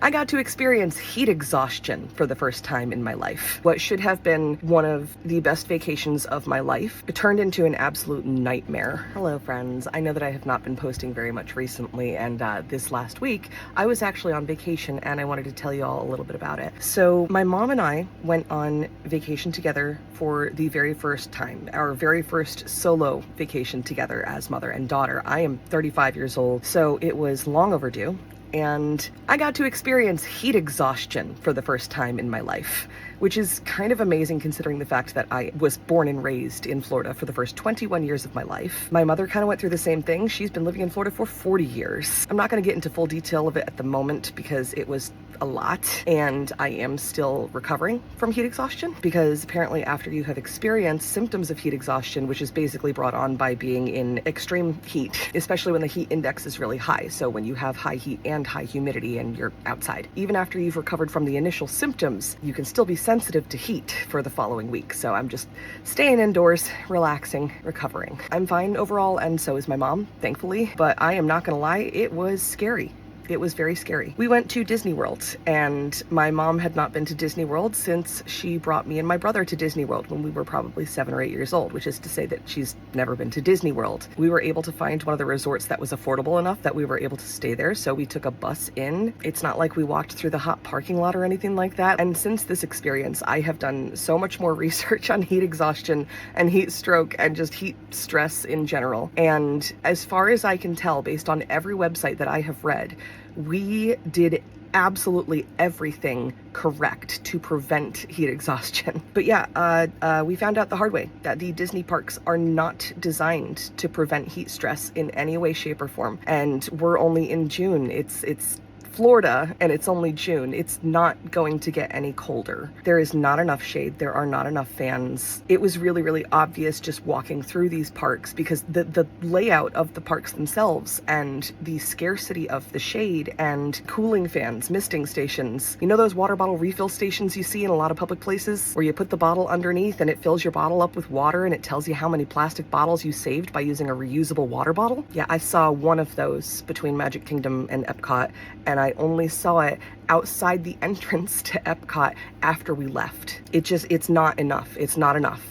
I got to experience heat exhaustion for the first time in my life. What should have been one of the best vacations of my life, it turned into an absolute nightmare. Hello friends, I know that I have not been posting very much recently, and this last week I was actually on vacation and I wanted to tell you all a little bit about it. So my mom and I went on vacation together for the very first time, our very first solo vacation together as mother and daughter. I am 35 years old, so it was long overdue. And I got to experience heat exhaustion for the first time in my life, which is kind of amazing considering the fact that I was born and raised in Florida for the first 21 years of my life. My mother kind of went through the same thing. She's been living in Florida for 40 years. I'm not going to get into full detail of it at the moment because it was a lot, and I am still recovering from heat exhaustion, because apparently after you have experienced symptoms of heat exhaustion, which is basically brought on by being in extreme heat, especially when the heat index is really high, so when you have high heat and high humidity and you're outside, even after you've recovered from the initial symptoms, you can still be sensitive to heat for the following week. So I'm just staying indoors, relaxing, recovering. I'm fine overall, and so is my mom, thankfully, but I am not gonna lie, it was scary. It was very scary. We went to Disney World, and my mom had not been to Disney World since she brought me and my brother to Disney World when we were probably 7 or 8 years old, which is to say that she's never been to Disney World. We were able to find one of the resorts that was affordable enough that we were able to stay there, so we took a bus in. It's not like we walked through the hot parking lot or anything like that. And since this experience, I have done so much more research on heat exhaustion and heat stroke and just heat stress in general. And as far as I can tell, based on every website that I have read, we did absolutely everything correct to prevent heat exhaustion. But yeah, we found out the hard way that the Disney parks are not designed to prevent heat stress in any way, shape, or form. And we're only in June. It's Florida, and it's only June. It's not going to get any colder. There is not enough shade. There are not enough fans. It was really, really obvious just walking through these parks, because the layout of the parks themselves and the scarcity of the shade and cooling fans, misting stations. You know those water bottle refill stations you see in a lot of public places where you put the bottle underneath and it fills your bottle up with water and it tells you how many plastic bottles you saved by using a reusable water bottle? Yeah, I saw one of those between Magic Kingdom and Epcot, and I only saw it outside the entrance to Epcot after we left. It's not enough. It's not enough.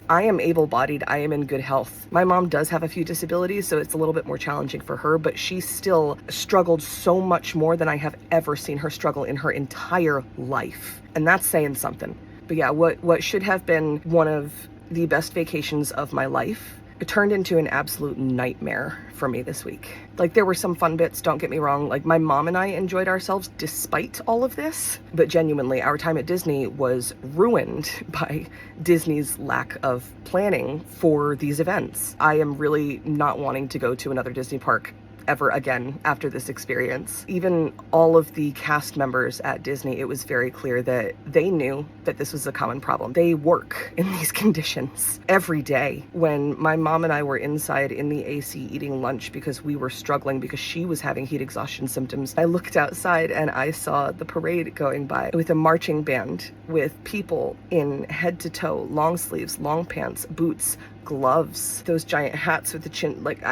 I am able-bodied. I am in good health. My mom does have a few disabilities, so it's a little bit more challenging for her, but she still struggled so much more than I have ever seen her struggle in her entire life. And that's saying something. But yeah, what should have been one of the best vacations of my life, it turned into an absolute nightmare for me this week. Like, there were some fun bits, don't get me wrong. Like, my mom and I enjoyed ourselves despite all of this, but genuinely, our time at Disney was ruined by Disney's lack of planning for these events. I am really not wanting to go to another Disney park ever again after this experience. Even all of the cast members at Disney, it was very clear that they knew that this was a common problem. They work in these conditions every day. When my mom and I were inside in the AC eating lunch because we were struggling because she was having heat exhaustion symptoms, I looked outside and I saw the parade going by with a marching band with people in head to toe, long sleeves, long pants, boots, gloves, those giant hats with the chin. Like,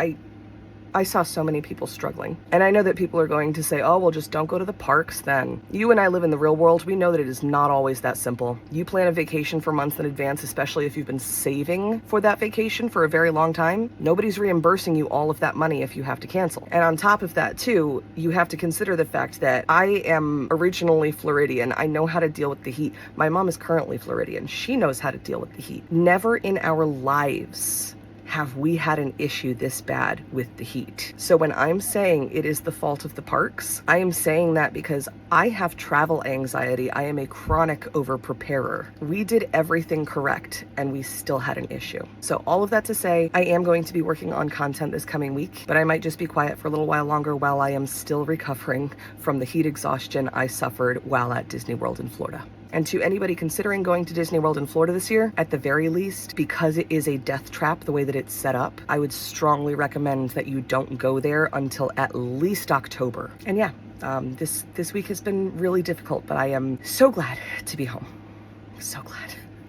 I saw so many people struggling. And I know that people are going to say, oh, well, just don't go to the parks then. You and I live in the real world. We know that it is not always that simple. You plan a vacation for months in advance, especially if you've been saving for that vacation for a very long time. Nobody's reimbursing you all of that money if you have to cancel. And on top of that, too, you have to consider the fact that I am originally Floridian. I know how to deal with the heat. My mom is currently Floridian. She knows how to deal with the heat. Never in our lives have we had an issue this bad with the heat. So when I'm saying it is the fault of the parks, I am saying that because I have travel anxiety. I am a chronic over-preparer. We did everything correct and we still had an issue. So all of that to say, I am going to be working on content this coming week, but I might just be quiet for a little while longer while I am still recovering from the heat exhaustion I suffered while at Disney World in Florida. And to anybody considering going to Disney World in Florida this year, at the very least, because it is a death trap the way that it's set up, I would strongly recommend that you don't go there until at least October. And yeah, this week has been really difficult, but I am so glad to be home. So glad.